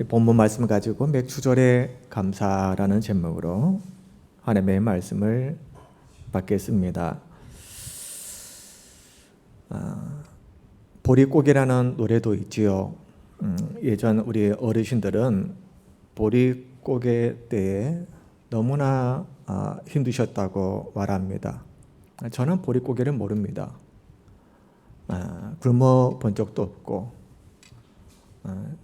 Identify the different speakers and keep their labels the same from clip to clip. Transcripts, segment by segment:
Speaker 1: 본문 말씀을 가지고 맥주절의 감사라는 제목으로 하나님의 말씀을 받겠습니다. 보릿고개라는 노래도 있지요. 예전 우리 어르신들은 보릿고개 때에 너무나 힘드셨다고 말합니다. 저는 보릿고개를 모릅니다. 굶어 본 적도 없고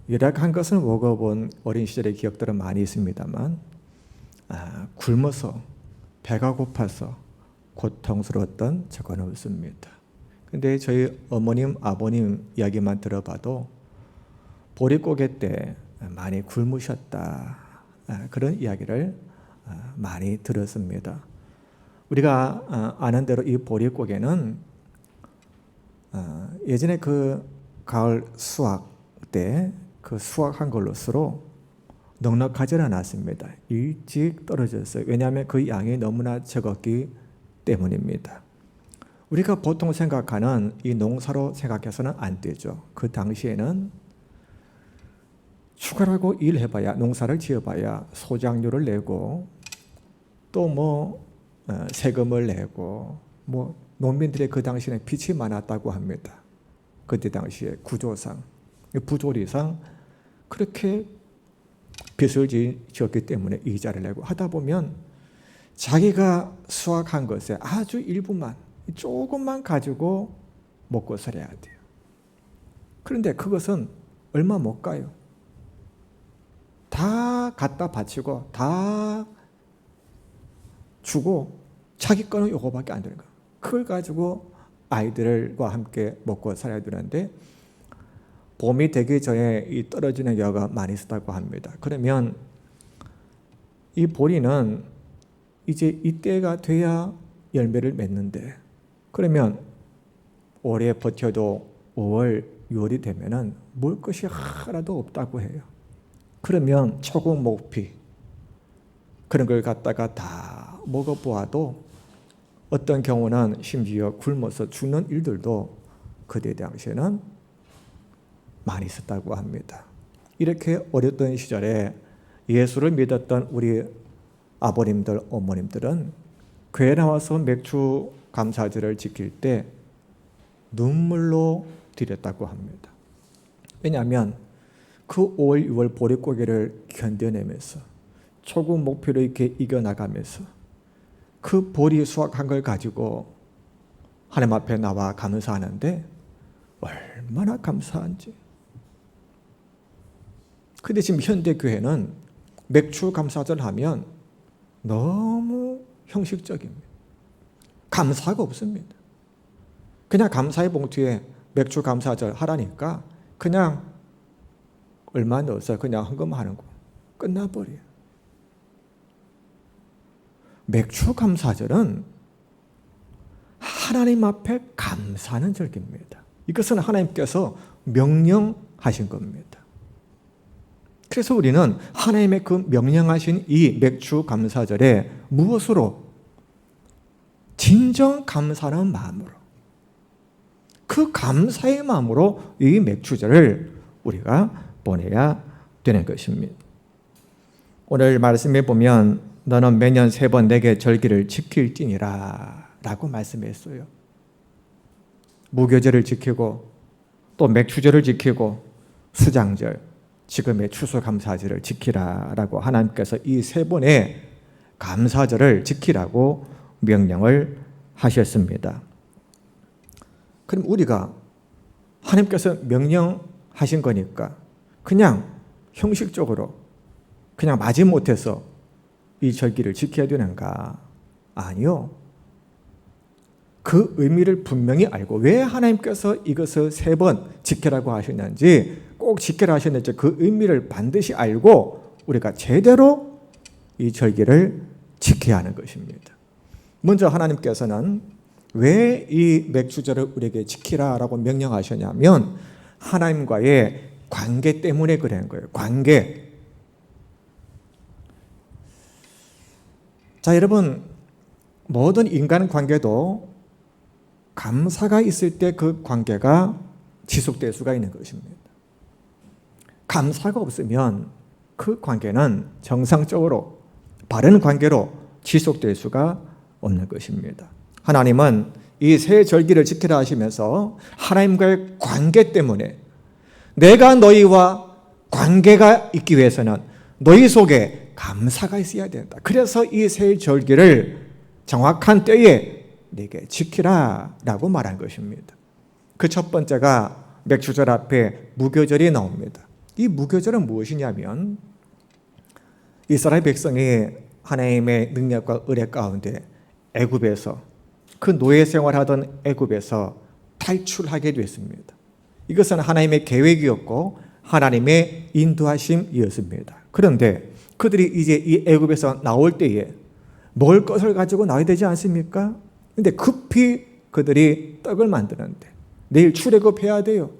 Speaker 1: 열악한 것은 먹어본 어린 시절의 기억들은 많이 있습니다만 굶어서 배가 고파서 고통스러웠던 적은 없습니다. 근데 저희 어머님 아버님 이야기만 들어봐도 보릿고개 때 많이 굶으셨다 그런 이야기를 많이 들었습니다. 우리가 아는 대로 이 보릿고개는 예전에 그 가을 수확 때 그 수확한 걸로서로 넉넉하지는 않았습니다. 일찍 떨어졌어요. 왜냐하면 그 양이 너무나 적었기 때문입니다. 우리가 보통 생각하는 이 농사로 생각해서는 안 되죠. 그 당시에는 추가라고 일해봐야, 농사를 지어봐야 소작료를 내고 또 세금을 내고 농민들의 그 당시에는 빚이 많았다고 합니다. 그때 당시에 구조상, 부조리상 그렇게 빚을 지었기 때문에 이자를 내고 하다 보면 자기가 수확한 것에 아주 일부만, 조금만 가지고 먹고 살아야 돼요. 그런데 그것은 얼마 못 가요. 다 갖다 바치고 다 주고 자기 거는 요거밖에 안 되는 거예요. 그걸 가지고 아이들과 함께 먹고 살아야 되는데 봄이 되기 전에 이 떨어지는 경우가 많이 있었다고 합니다. 그러면 이 보리는 이제 이때가 돼야 열매를 맺는데 그러면 오래 버텨도 5월, 6월이 되면은 먹을 것이 하나도 없다고 해요. 그러면 초국 목피 그런 걸 갖다가 다 먹어보아도 어떤 경우는 심지어 굶어서 죽는 일들도 그때 당시에는 많이 있었다고 합니다. 이렇게 어렸던 시절에 예수를 믿었던 우리 아버님들, 어머님들은 교회 나와서 맥주 감사절을 지킬 때 눈물로 드렸다고 합니다. 왜냐하면 그 5월, 6월 보릿고개를 견뎌내면서 초국 목표를 이렇게 이겨나가면서 그 보리 수확한 걸 가지고 하나님 앞에 나와 감사하는데 얼마나 감사한지. 근데 지금 현대교회는 맥주 감사절 하면 너무 형식적입니다. 감사가 없습니다. 그냥 감사의 봉투에 맥주 감사절 하라니까 그냥 얼마 넣어서 그냥 헌금하는 거 끝나버려요. 맥주 감사절은 하나님 앞에 감사하는 절기입니다. 이것은 하나님께서 명령하신 겁니다. 그래서 우리는 하나님의 그 명령하신 이 맥주 감사절에 무엇으로? 진정 감사하는 마음으로, 그 감사의 마음으로 이 맥주절을 우리가 보내야 되는 것입니다. 오늘 말씀에 보면 너는 매년 3번 내게 절기를 지킬지니라 라고 말씀했어요. 무교절을 지키고 또 맥주절을 지키고 수장절, 지금의 추수감사절을 지키라라고 하나님께서 이 3번의 감사절을 지키라고 명령을 하셨습니다. 그럼 우리가 하나님께서 명령하신 거니까 그냥 형식적으로 그냥 마지못해서 이 절기를 지켜야 되는가? 아니요. 그 의미를 분명히 알고 왜 하나님께서 이것을 3번 지키라고 하셨는지 꼭 지키라 하셨는지 그 의미를 반드시 알고 우리가 제대로 이 절기를 지켜야 하는 것입니다. 먼저 하나님께서는 왜 이 맥주절을 우리에게 지키라라고 명령하셨냐면 하나님과의 관계 때문에 그런 거예요. 관계. 자, 여러분, 모든 인간 관계도 감사가 있을 때 그 관계가 지속될 수가 있는 것입니다. 감사가 없으면 그 관계는 정상적으로 바른 관계로 지속될 수가 없는 것입니다. 하나님은 이 새 절기를 지키라 하시면서 하나님과의 관계 때문에 내가 너희와 관계가 있기 위해서는 너희 속에 감사가 있어야 된다. 그래서 이 새 절기를 정확한 때에 내게 지키라 라고 말한 것입니다. 그 첫 번째가 맥주절 앞에 무교절이 나옵니다. 이 무교절은 무엇이냐면 이스라엘 백성이 하나님의 능력과 은혜 가운데 애굽에서 그 노예 생활하던 애굽에서 탈출하게 됐습니다. 이것은 하나님의 계획이었고 하나님의 인도하심이었습니다. 그런데 그들이 이제 이 애굽에서 나올 때에 먹을 것을 가지고 나와야 되지 않습니까? 근데 급히 그들이 떡을 만드는데 내일 출애굽해야 돼요.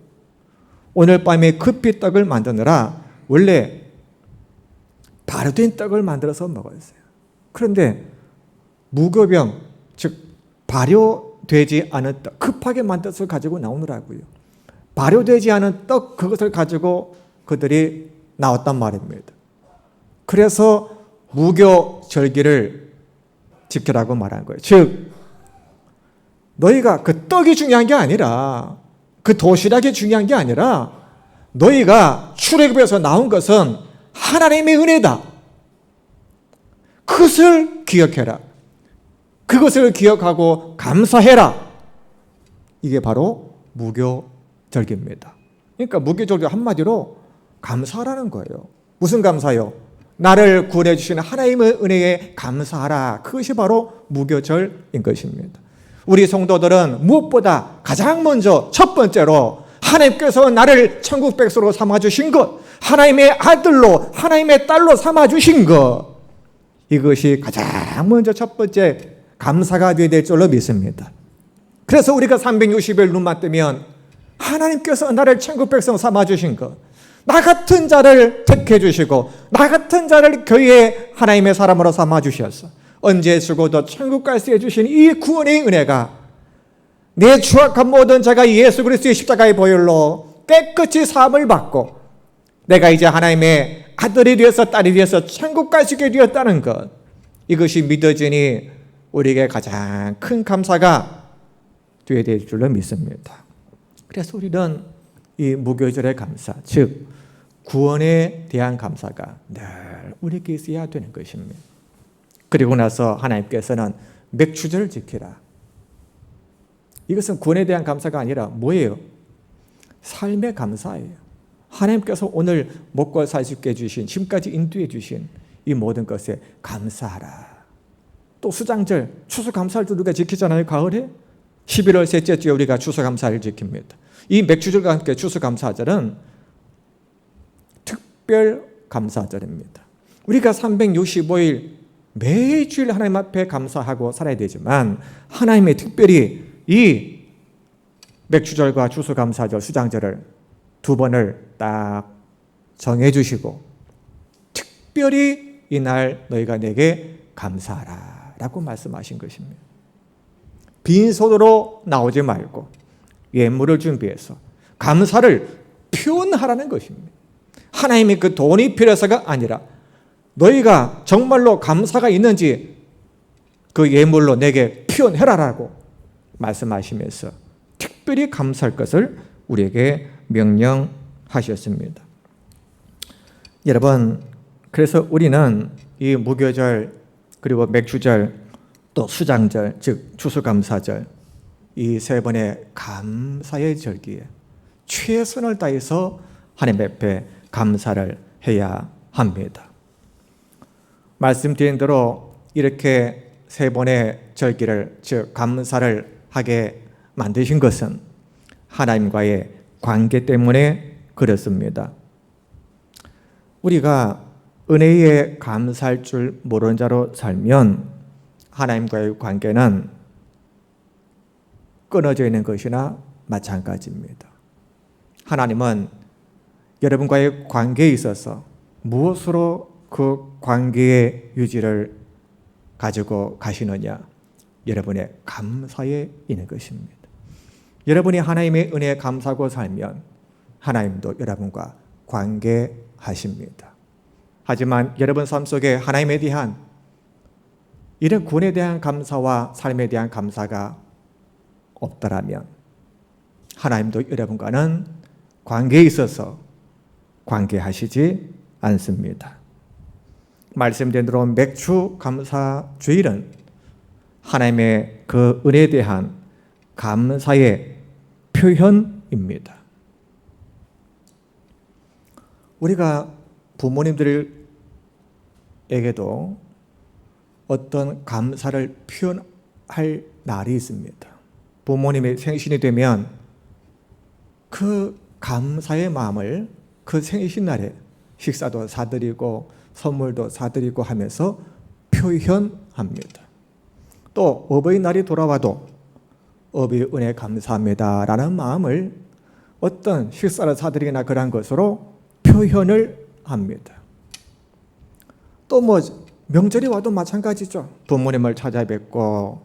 Speaker 1: 오늘 밤에 급히 떡을 만드느라 원래 발효된 떡을 만들어서 먹었어요. 그런데 무교병, 즉 발효되지 않은 떡, 급하게 만들어서 가지고 나오느라고요. 발효되지 않은 떡, 그것을 가지고 그들이 나왔단 말입니다. 그래서 무교절기를 지키라고 말한 거예요. 즉 너희가 그 떡이 중요한 게 아니라 그 도시락이 중요한 게 아니라 너희가 출애굽에서 나온 것은 하나님의 은혜다. 그것을 기억해라. 그것을 기억하고 감사해라. 이게 바로 무교절기입니다. 그러니까 무교절기 한마디로 감사하라는 거예요. 무슨 감사요? 나를 구원해 주시는 하나님의 은혜에 감사하라. 그것이 바로 무교절인 것입니다. 우리 성도들은 무엇보다 가장 먼저 첫 번째로 하나님께서 나를 천국 백성으로 삼아주신 것, 하나님의 아들로 하나님의 딸로 삼아주신 것, 이것이 가장 먼저 첫 번째 감사가 되어야 될 줄로 믿습니다. 그래서 우리가 360일 눈만 뜨면 하나님께서 나를 천국 백성 삼아주신 것, 나 같은 자를 택해 주시고 나 같은 자를 교회의 하나님의 사람으로 삼아주셨어. 언제 죽어도 천국 갈 수 해주신 이 구원의 은혜가 내 추악한 모든 자가 예수 그리스도의 십자가의 보혈로 깨끗이 사함을 받고 내가 이제 하나님의 아들이 되어서 딸이 되어서 천국 갈 수 있게 되었다는 것, 이것이 믿어지니 우리에게 가장 큰 감사가 되어야 될 줄로 믿습니다. 그래서 우리는 이 무교절의 감사, 즉 구원에 대한 감사가 늘 우리에게 있어야 되는 것입니다. 그리고 나서 하나님께서는 맥주절을 지키라. 이것은 구원에 대한 감사가 아니라 뭐예요? 삶의 감사예요. 하나님께서 오늘 먹고 살 수 있게 해주신, 지금까지 인도해 주신 이 모든 것에 감사하라. 또 수장절, 추수감사절도 우리가 지키잖아요. 가을에 11월 셋째 주에 우리가 추수감사를 지킵니다. 이 맥주절과 함께 추수감사절은 특별 감사절입니다. 우리가 365일 매주일 하나님 앞에 감사하고 살아야 되지만 하나님의 특별히 이 맥주절과 추수감사절, 수장절을 두 번을 딱 정해주시고 특별히 이날 너희가 내게 감사하라 라고 말씀하신 것입니다. 빈손으로 나오지 말고 예물을 준비해서 감사를 표현하라는 것입니다. 하나님이 그 돈이 필요해서가 아니라 너희가 정말로 감사가 있는지 그 예물로 내게 표현해라라고 말씀하시면서 특별히 감사할 것을 우리에게 명령하셨습니다. 여러분, 그래서 우리는 이 무교절 그리고 맥주절 또 수장절 즉 추수감사절 이 세 번의 감사의 절기에 최선을 다해서 하나님 앞에 감사를 해야 합니다. 말씀드린 대로 이렇게 세 번의 절기를 즉 감사를 하게 만드신 것은 하나님과의 관계 때문에 그렇습니다. 우리가 은혜에 감사할 줄 모르는 자로 살면 하나님과의 관계는 끊어져 있는 것이나 마찬가지입니다. 하나님은 여러분과의 관계에 있어서 무엇으로 그 관계의 유지를 가지고 가시느냐? 여러분의 감사에 있는 것입니다. 여러분이 하나님의 은혜에 감사하고 살면 하나님도 여러분과 관계하십니다. 하지만 여러분 삶 속에 하나님에 대한 이런 구원에 대한 감사와 삶에 대한 감사가 없더라면 하나님도 여러분과는 관계에 있어서 관계하시지 않습니다. 말씀드린 대로 맥주 감사 주일은 하나님의 그 은혜에 대한 감사의 표현입니다. 우리가 부모님들에게도 어떤 감사를 표현할 날이 있습니다. 부모님의 생신이 되면 그 감사의 마음을 그 생신날에 식사도 사드리고 선물도 사드리고 하면서 표현합니다. 또 어버이날이 돌아와도 어버이 은혜 감사합니다 라는 마음을 어떤 식사를 사드리거나 그런 것으로 표현을 합니다. 또 명절이 와도 마찬가지죠. 부모님을 찾아뵙고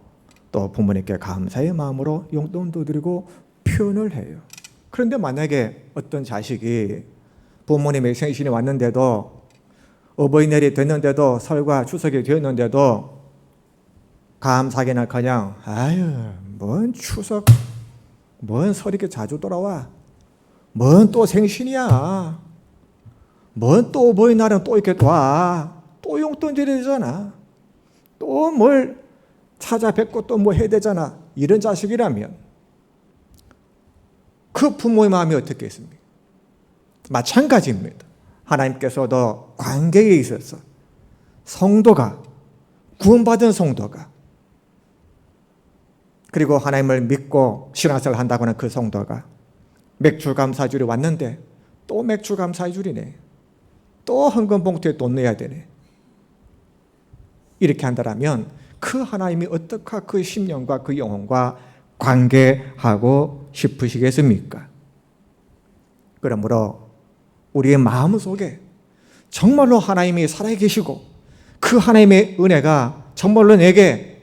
Speaker 1: 또 부모님께 감사의 마음으로 용돈도 드리고 표현을 해요. 그런데 만약에 어떤 자식이 부모님의 생신이 왔는데도 어버이날이 됐는데도 설과 추석이 되었는데도 감사하기는 그냥 뭔 추석 뭔 설이 이렇게 자주 돌아와 뭔 또 생신이야 뭔 또 어버이날은 또 이렇게 와 또 용돈 드려야 되잖아 또 뭘 찾아뵙고 또 뭐 해야 되잖아 이런 자식이라면 그 부모의 마음이 어떻게 있습니까? 마찬가지입니다. 하나님께서도 관계에 있어서 성도가 구원받은 성도가 그리고 하나님을 믿고 신앙생활을 한다고 하는 그 성도가 맥주 감사주일이 왔는데 또 맥주 감사주일이네 또 헌금 봉투에 돈 넣어야 되네 이렇게 한다면 그 하나님이 어떻게 그 심령과 그 영혼과 관계하고 싶으시겠습니까? 그러므로 우리의 마음 속에 정말로 하나님이 살아계시고 그 하나님의 은혜가 정말로 내게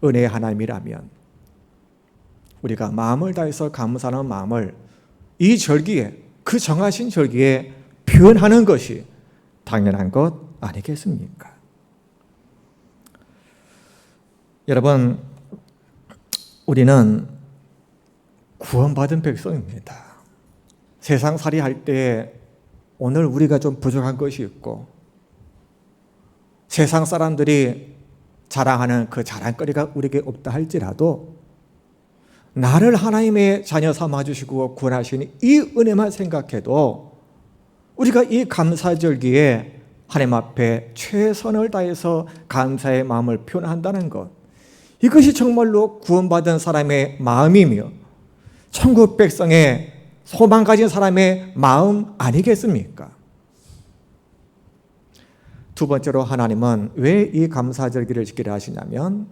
Speaker 1: 은혜의 하나님이라면 우리가 마음을 다해서 감사하는 마음을 이 절기에 그 정하신 절기에 표현하는 것이 당연한 것 아니겠습니까? 여러분, 우리는 구원받은 백성입니다. 세상살이 할 때 오늘 우리가 좀 부족한 것이 있고 세상 사람들이 자랑하는 그 자랑거리가 우리에게 없다 할지라도 나를 하나님의 자녀 삼아주시고 구원하시니 이 은혜만 생각해도 우리가 이 감사절기에 하나님 앞에 최선을 다해서 감사의 마음을 표현한다는 것 이것이 정말로 구원받은 사람의 마음이며 천국 백성의 소망 가진 사람의 마음 아니겠습니까? 두 번째로 하나님은 왜 이 감사절기를 지키려 하시냐면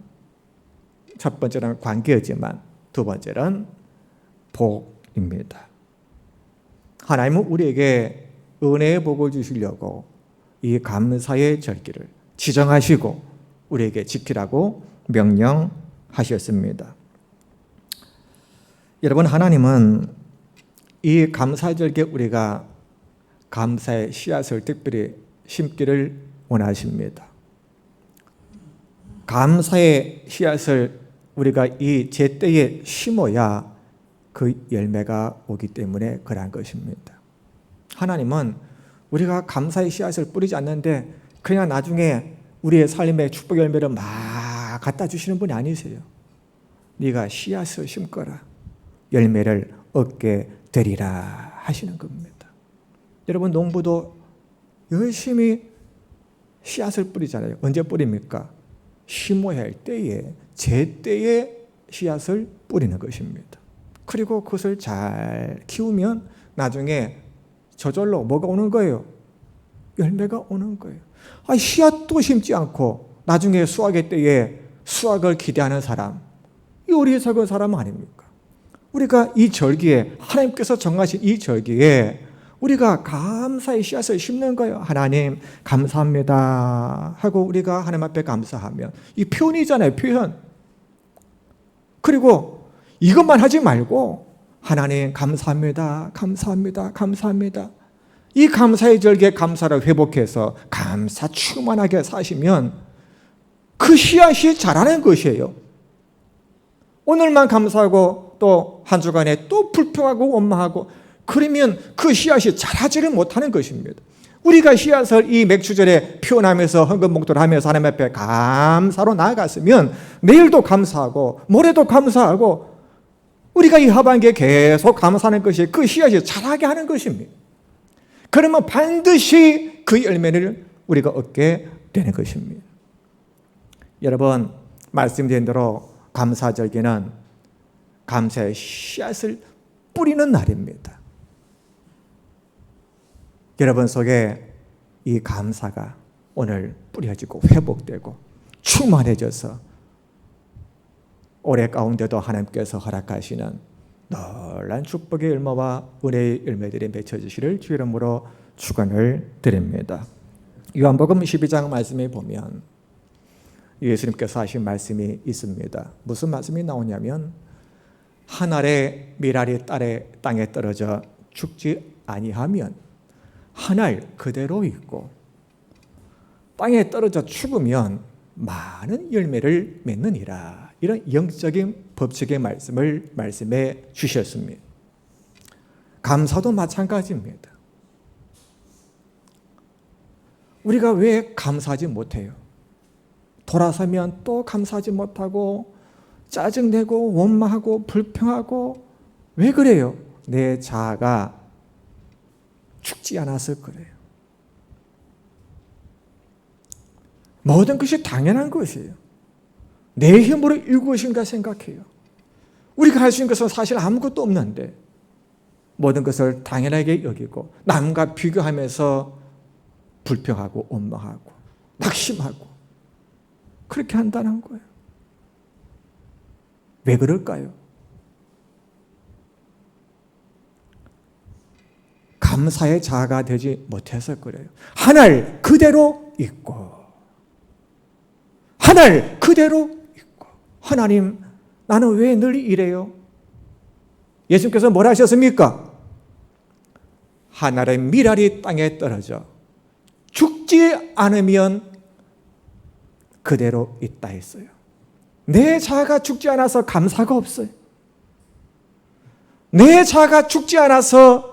Speaker 1: 첫 번째는 관계였지만 두 번째는 복입니다. 하나님은 우리에게 은혜의 복을 주시려고 이 감사의 절기를 지정하시고 우리에게 지키라고 명령하셨습니다. 여러분, 하나님은 이 감사절기에 우리가 감사의 씨앗을 특별히 심기를 원하십니다. 감사의 씨앗을 우리가 이 제때에 심어야 그 열매가 오기 때문에 그러한 것입니다. 하나님은 우리가 감사의 씨앗을 뿌리지 않는데 그냥 나중에 우리의 삶의 축복 열매를 막 갖다 주시는 분이 아니세요. 네가 씨앗을 심거라 열매를 얻게 되리라 하시는 겁니다. 여러분, 농부도 열심히 씨앗을 뿌리잖아요. 언제 뿌립니까? 심어야 할 때에 제때에 씨앗을 뿌리는 것입니다. 그리고 그것을 잘 키우면 나중에 저절로 뭐가 오는 거예요? 열매가 오는 거예요. 씨앗도 심지 않고 나중에 수확의 때에 수확을 기대하는 사람, 이 어리석은 사람 아닙니까? 우리가 이 절기에 하나님께서 정하신 이 절기에 우리가 감사의 씨앗을 심는 거예요. 하나님 감사합니다 하고 우리가 하나님 앞에 감사하면 이 표현이잖아요. 표현. 그리고 이것만 하지 말고 하나님 감사합니다. 감사합니다. 감사합니다. 이 감사의 절기에 감사를 회복해서 감사 충만하게 사시면 그 씨앗이 자라는 것이에요. 오늘만 감사하고 또 한 주간에 또 불평하고 원망하고 그러면 그 씨앗이 자라지를 못하는 것입니다. 우리가 씨앗을 이 맥주절에 피워나면서 헌금목도를 하면서 하나님 앞에 감사로 나아갔으면 내일도 감사하고 모레도 감사하고 우리가 이 하반기에 계속 감사하는 것이 그 씨앗이 자라게 하는 것입니다. 그러면 반드시 그 열매를 우리가 얻게 되는 것입니다. 여러분, 말씀드린 대로 감사절기는 감사의 씨앗을 뿌리는 날입니다. 여러분 속에 이 감사가 오늘 뿌려지고 회복되고 충만해져서 올해 가운데도 하나님께서 허락하시는 놀라운 축복의 열매와 은혜의 열매들이 맺혀지시를 주 이름으로 축원을 드립니다. 요한복음 12장 말씀에 보면 예수님께서 하신 말씀이 있습니다. 무슨 말씀이 나오냐면 한 알의 밀알이 땅에 떨어져 죽지 아니하면 한 알 그대로 있고 땅에 떨어져 죽으면 많은 열매를 맺느니라. 이런 영적인 법칙의 말씀을 말씀해 주셨습니다. 감사도 마찬가지입니다. 우리가 왜 감사하지 못해요? 돌아서면 또 감사하지 못하고 짜증내고 원망하고 불평하고 왜 그래요? 내 자아가 죽지 않아서 그래요. 모든 것이 당연한 것이에요. 내 힘으로 이루고 것인가 생각해요. 우리가 할 수 있는 것은 사실 아무것도 없는데 모든 것을 당연하게 여기고 남과 비교하면서 불평하고 원망하고 낙심하고 그렇게 한다는 거예요. 왜 그럴까요? 감사의 자아가 되지 못해서 그래요. 한 알 그대로 있고 한 알 그대로 있고 하나님 나는 왜 늘 이래요? 예수님께서 뭐라 하셨습니까? 한 알의 밀알이 땅에 떨어져 죽지 않으면 그대로 있다 했어요. 내 자아가 죽지 않아서 감사가 없어요. 내 자아가 죽지 않아서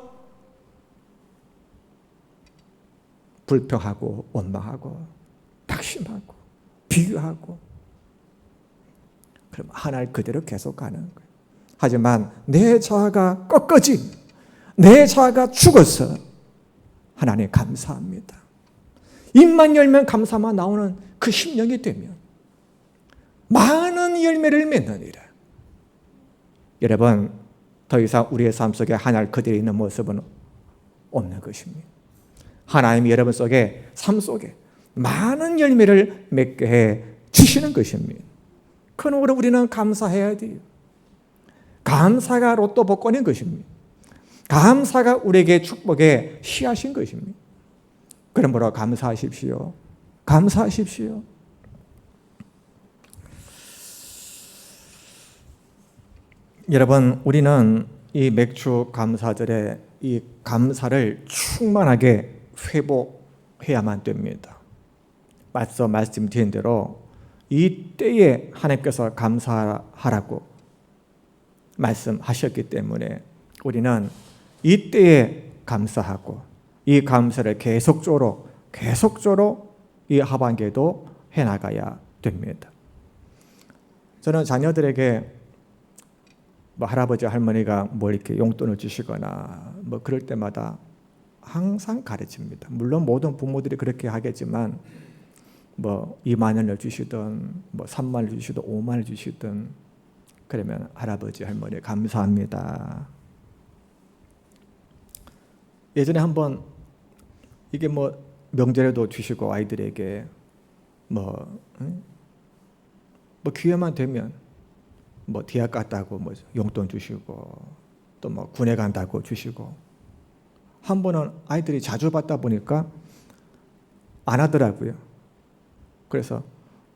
Speaker 1: 불평하고 원망하고 낙심하고 비교하고 그럼 한 알 그대로 계속 가는 거예요. 하지만 내 자아가 꺾어진 내 자아가 죽어서 하나님 감사합니다. 입만 열면 감사만 나오는 그 심령이 되면 많은 열매를 맺느니라. 여러분, 더 이상 우리의 삶 속에 한 알 그대로 있는 모습은 없는 것입니다. 하나님이 여러분 속에 삶 속에 많은 열매를 맺게 해 주시는 것입니다. 그러므로 우리는 감사해야 돼요. 감사가 로또 복권인 것입니다. 감사가 우리에게 축복의 씨앗인 것입니다. 그러므로 감사하십시오. 감사하십시오. 여러분, 우리는 이 맥주 감사절에 이 감사를 충만하게 회복해야만 됩니다. 맞서 말씀드린 대로 이 때에 하나님께서 감사하라고 말씀하셨기 때문에 우리는 이 때에 감사하고 이 감사를 계속적으로 이 하반기에도 해나가야 됩니다. 저는 자녀들에게 할아버지 할머니가 이렇게 용돈을 주시거나 그럴 때마다 항상 가르칩니다. 물론 모든 부모들이 그렇게 하겠지만 2만 원을 주시든 3만 원을 주시든 5만 원을 주시든 그러면 할아버지 할머니 감사합니다. 예전에 한번 이게 명절에도 주시고 아이들에게 기회만 되면 대학 갔다고 용돈 주시고 또 군에 간다고 주시고 한 번은 아이들이 자주 받다 보니까 안 하더라고요. 그래서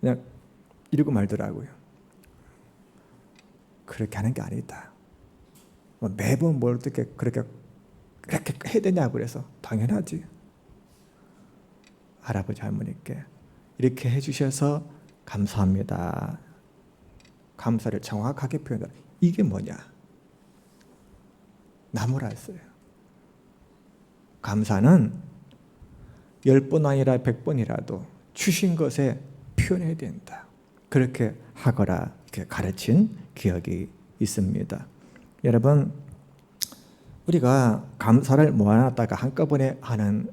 Speaker 1: 그냥 이러고 말더라고요. 그렇게 하는 게 아니다. 뭐 매번 뭘 어떻게 그렇게 해야 되냐고 그래서 당연하지. 할아버지 할머니께 이렇게 해주셔서 감사합니다. 감사를 정확하게 표현하라. 이게 뭐냐? 나무라였어요. 감사는 10번 아니라 100번이라도 주신 것에 표현해야 된다. 그렇게 하거라 이렇게 가르친 기억이 있습니다. 여러분, 우리가 감사를 모아놨다가 한꺼번에 하는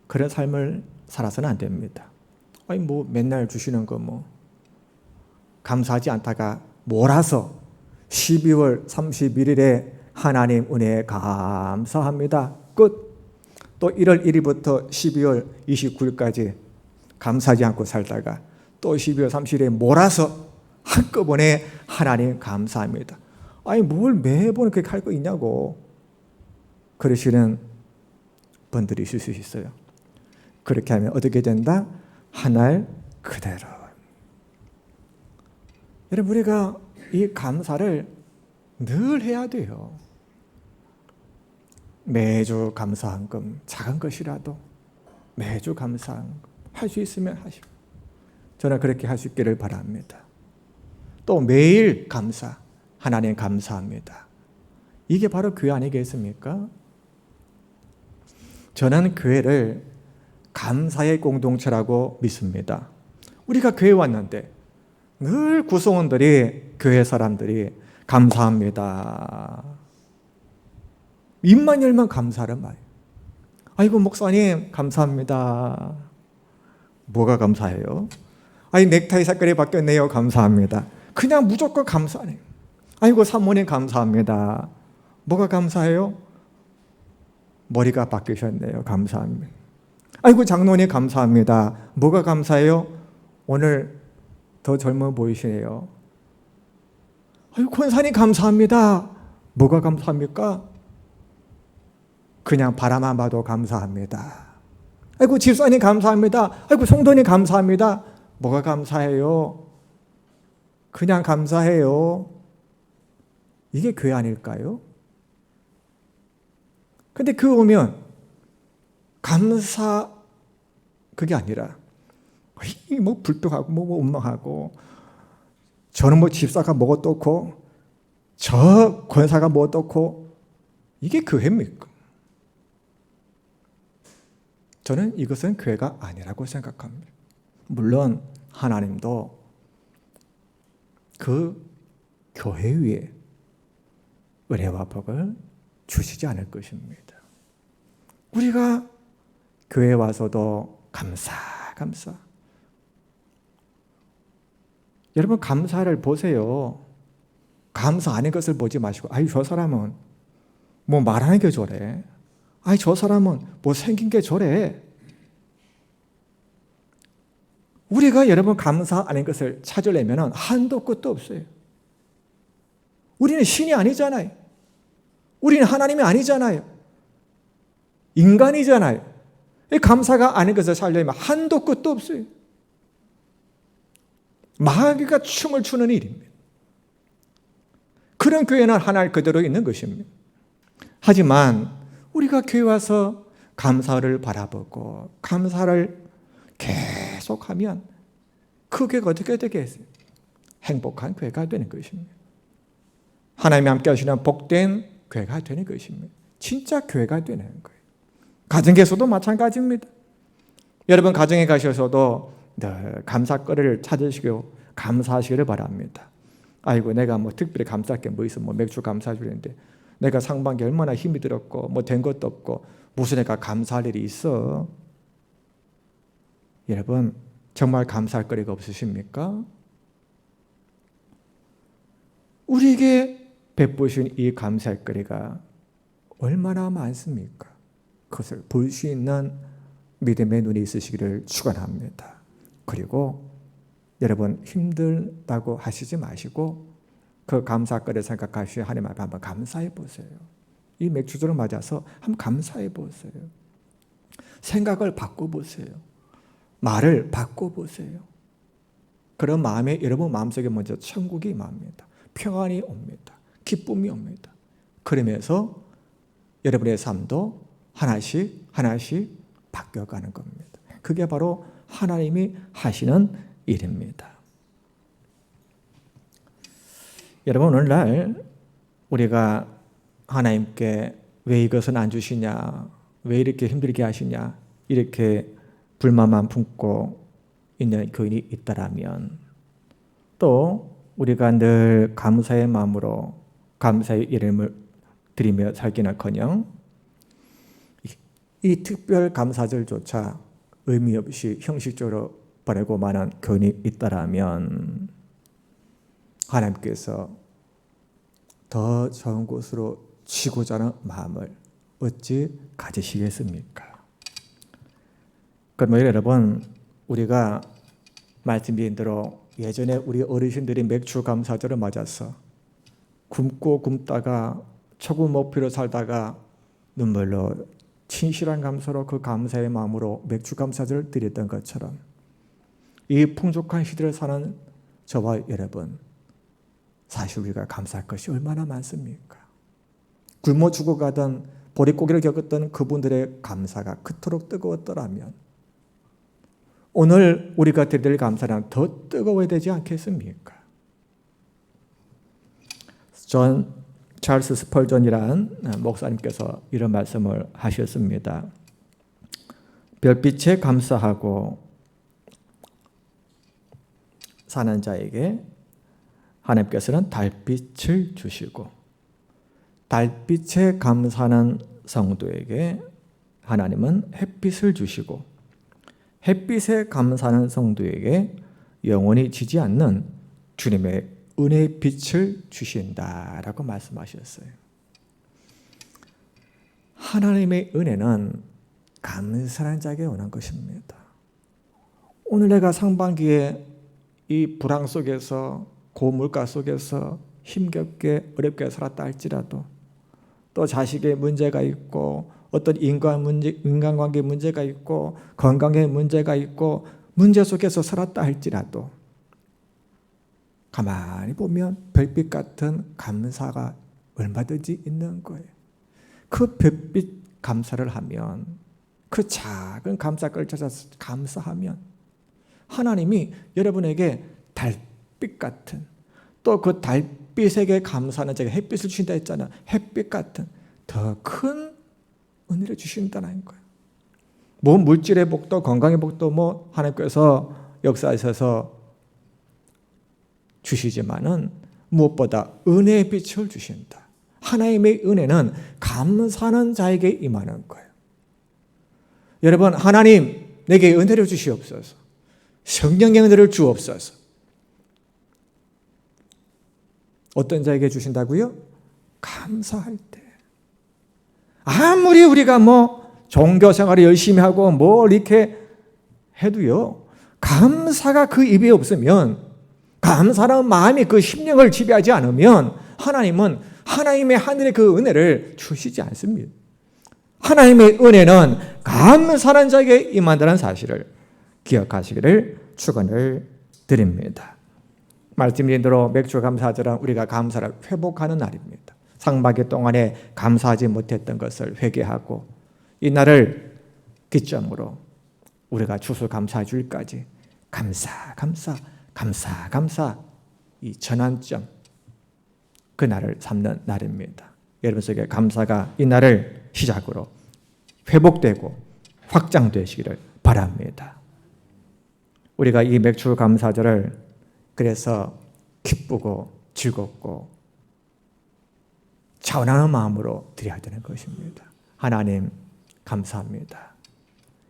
Speaker 1: 그런 삶을 살아서는 안 됩니다. 아니 뭐 맨날 주시는 거 뭐 감사하지 않다가 몰아서 12월 31일에 하나님 은혜에 감사합니다. 끝. 또 1월 1일부터 12월 29일까지 감사하지 않고 살다가 또 12월 30일에 몰아서 한꺼번에 하나님 감사합니다. 아니 뭘 매번 그렇게 할 거 있냐고 그러시는 분들이 있을 수 있어요. 그렇게 하면 어떻게 된다? 하늘 그대로. 여러분, 우리가 이 감사를 늘 해야 돼요. 매주 감사한금, 작은 것이라도 매주 감사한금 할 수 있으면 하시고, 저는 그렇게 할 수 있기를 바랍니다. 또 매일 감사, 하나님 감사합니다. 이게 바로 교회 아니겠습니까? 저는 교회를 감사의 공동체라고 믿습니다. 우리가 교회 왔는데 늘 구성원들이, 교회 사람들이 감사합니다. 입만 열면 감사하란 말이에요. 아이고 목사님 감사합니다. 뭐가 감사해요? 아이 넥타이 색깔이 바뀌었네요. 감사합니다. 그냥 무조건 감사해요. 아이고 사모님 감사합니다. 뭐가 감사해요? 머리가 바뀌셨네요. 감사합니다. 아이고 장로님 감사합니다. 뭐가 감사해요? 오늘 더 젊어 보이시네요. 아이고 권사님 감사합니다. 뭐가 감사합니까? 그냥 바라만 봐도 감사합니다. 아이고 집사님 감사합니다. 아이고 성도님 감사합니다. 뭐가 감사해요? 그냥 감사해요. 이게 교회 아닐까요? 근데 그 오면 감사 그게 아니라 뭐 불평하고 뭐 원망하고 저는 뭐 집사가 뭐 어떻고 저 권사가 뭐 어떻고 이게 교회입니까? 저는 이것은 교회가 아니라고 생각합니다. 물론 하나님도 그 교회 위에 은혜와 복을 주시지 않을 것입니다. 우리가 교회에 와서도 감사. 여러분 감사를 보세요. 감사 아닌 것을 보지 마시고 아이 저 사람은 뭐 말하는 게 저래. 아이 저 사람은 뭐 생긴 게 저래. 우리가 여러분 감사 아닌 것을 찾으려면 한도 끝도 없어요. 우리는 신이 아니잖아요. 우리는 하나님이 아니잖아요. 인간이잖아요. 감사가 아닌 것을 찾으려면 한도 끝도 없어요. 마귀가 춤을 추는 일입니다. 그런 교회는 하나님 그대로 있는 것입니다. 하지만 우리가 교회 와서 감사를 바라보고 감사를 계속하면 그 교회가 어떻게 되겠어요? 행복한 교회가 되는 것입니다. 하나님이 함께 하시는 복된 교회가 되는 것입니다. 진짜 교회가 되는 거예요. 가정에서도 마찬가지입니다. 여러분 가정에 가셔서도 늘 감사거리를 찾으시고 감사하시기를 바랍니다. 아이고 내가 뭐 특별히 감사할 게 뭐 있어. 뭐 맥주 감사해 주는데 내가 상반기에 얼마나 힘이 들었고 뭐 된 것도 없고 무슨 내가 감사할 일이 있어. 여러분 정말 감사할 거리가 없으십니까? 우리에게 베푸신 이 감사할 거리가 얼마나 많습니까? 그것을 볼 수 있는 믿음의 눈이 있으시기를 축원합니다. 그리고 여러분 힘들다고 하시지 마시고 그 감사거리를 생각하시고 하나님 앞에 한번 감사해 보세요. 이 맥주주를 맞아서 한번 감사해 보세요. 생각을 바꿔보세요. 말을 바꿔보세요. 그런 마음에 여러분 마음속에 먼저 천국이 임합니다. 평안이 옵니다. 기쁨이 옵니다. 그러면서 여러분의 삶도 하나씩 하나씩 바뀌어가는 겁니다. 그게 바로 하나님이 하시는 일입니다. 여러분, 오늘날 우리가 하나님께 왜 이것은 안 주시냐, 왜 이렇게 힘들게 하시냐, 이렇게 불만만 품고 있는 교인이 있다라면, 또 우리가 늘 감사의 마음으로 감사의 이름을 드리며 살기는커녕 이 특별 감사절조차 의미 없이 형식적으로 보내고 마는 교인이 있다라면 하나님께서 더 좋은 곳으로 치고자 하는 마음을 어찌 가지시겠습니까? 그러면 여러분, 우리가 말씀드린 대로 예전에 우리 어르신들이 맥주 감사절을 맞아서 굶고 굶다가 초구 목표로 살다가 눈물로 진실한 감사로 그 감사의 마음으로 맥주 감사절을 드렸던 것처럼 이 풍족한 시대를 사는 저와 여러분, 사실 우리가 감사할 것이 얼마나 많습니까? 굶어 죽어가던 보릿고기를 겪었던 그분들의 감사가 그토록 뜨거웠더라면 오늘 우리가 드릴 감사는 더 뜨거워야 되지 않겠습니까? 존 찰스 스펄전이라는 목사님께서 이런 말씀을 하셨습니다. 별빛에 감사하고 사는 자에게 하나님께서는 달빛을 주시고, 달빛에 감사하는 성도에게 하나님은 햇빛을 주시고, 햇빛에 감사하는 성도에게 영원히 지지 않는 주님의 은혜의 빛을 주신다라고 말씀하셨어요. 하나님의 은혜는 감사하는 자에게 원한 것입니다. 오늘 내가 상반기에 이 불황 속에서, 고물가 속에서 힘겹게 어렵게 살았다 할지라도, 또 자식의 문제가 있고 어떤 인간관계 문제가 있고 건강에 문제가 있고 문제 속에서 살았다 할지라도 가만히 보면 별빛 같은 감사가 얼마든지 있는 거예요. 그 별빛 감사를 하면, 그 작은 감사를 찾아서 감사하면 하나님이 여러분에게 달빛 같은, 또 그 달빛에게 감사하는 자가 햇빛을 주신다 했잖아요. 햇빛 같은 더 큰 은혜를 주신다는 거예요. 뭐 물질의 복도, 건강의 복도 뭐 하나님께서 역사하셔서 주시지만은 무엇보다 은혜의 빛을 주신다. 하나님의 은혜는 감사하는 자에게 임하는 거예요. 여러분, 하나님 내게 은혜를 주시옵소서. 성령의 은혜를 주옵소서. 어떤 자에게 주신다고요? 감사할 때. 아무리 우리가 뭐 종교 생활을 열심히 하고 뭘 이렇게 해도요, 감사가 그 입에 없으면, 감사라는 마음이 그 심령을 지배하지 않으면 하나님은 하나님의 하늘의 그 은혜를 주시지 않습니다. 하나님의 은혜는 감사하는 자에게 임한다는 사실을 기억하시기를 축원을 드립니다. 말씀드린 대로 맥주 감사절은 우리가 감사를 회복하는 날입니다. 상반기 동안에 감사하지 못했던 것을 회개하고 이 날을 기점으로 우리가 추수감사 주일까지 감사 이 전환점, 그 날을 삼는 날입니다. 여러분 속에 감사가 이 날을 시작으로 회복되고 확장되시기를 바랍니다. 우리가 이 맥주 감사절을 그래서 기쁘고 즐겁고 차원하는 마음으로 드려야 되는 것입니다. 하나님 감사합니다.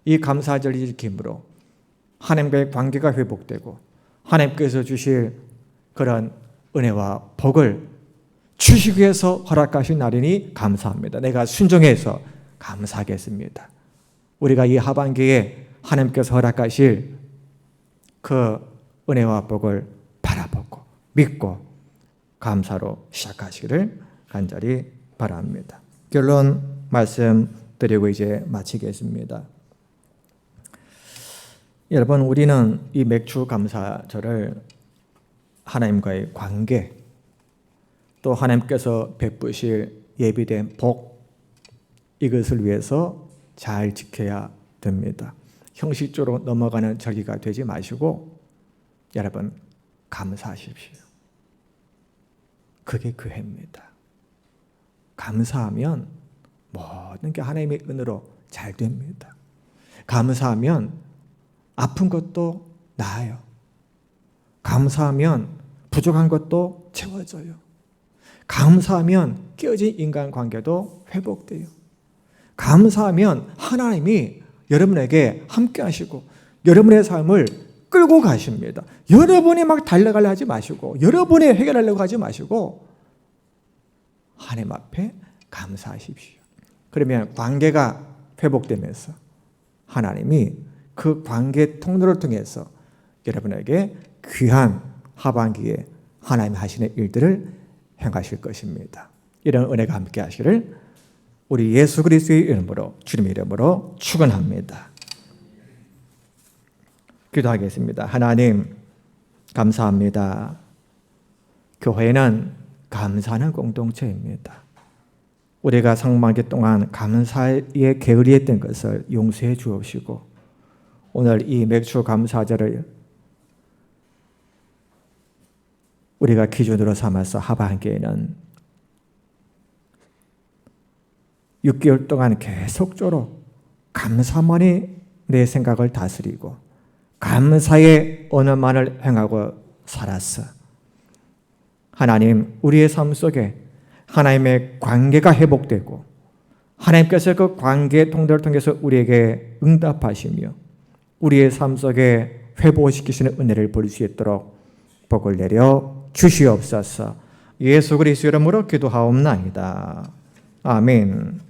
Speaker 1: 이 감사절을 지킴으로 하나님과의 관계가 회복되고 하나님께서 주실 그런 은혜와 복을 주시기 위해서 허락하신 날이니 감사합니다. 내가 순종해서 감사하겠습니다. 우리가 이 하반기에 하나님께서 허락하실 그 은혜와 복을 바라보고 믿고 감사로 시작하시기를 간절히 바랍니다. 결론 말씀드리고 이제 마치겠습니다. 여러분, 우리는 이 맥주 감사절을 하나님과의 관계, 또 하나님께서 베푸실 예비된 복, 이것을 위해서 잘 지켜야 됩니다. 형식적으로 넘어가는 절기가 되지 마시고 여러분 감사하십시오. 그게 그 해입니다. 감사하면 모든 게 하나님의 은혜로 잘 됩니다. 감사하면 아픈 것도 나아요. 감사하면 부족한 것도 채워져요. 감사하면 깨어진 인간관계도 회복돼요. 감사하면 하나님이 여러분에게 함께 하시고 여러분의 삶을 끌고 가십니다. 여러분이 막 달려가려 하지 마시고 여러분이 해결하려고 하지 마시고 하나님 앞에 감사하십시오. 그러면 관계가 회복되면서 하나님이 그 관계 통로를 통해서 여러분에게 귀한 하반기에 하나님이 하시는 일들을 행하실 것입니다. 이런 은혜가 함께 하시기를 우리 예수 그리스도의 이름으로 주님의 이름으로 축원합니다. 기도하겠습니다. 하나님 감사합니다. 교회는 감사하는 공동체입니다. 우리가 상반기 동안 감사에 게으리했던 것을 용서해 주옵시고 오늘 이 맥주 감사절을 우리가 기준으로 삼아서 하반기에는 6개월 동안 계속적으로 감사만이 내 생각을 다스리고 감사의 언어만을 행하고 살았어. 하나님, 우리의 삶 속에 하나님의 관계가 회복되고 하나님께서 그 관계의 통로를 통해서 우리에게 응답하시며 우리의 삶 속에 회복시키시는 은혜를 볼 수 있도록 복을 내려 주시옵소서. 예수 그리스도 이름으로 기도하옵나이다. 아멘.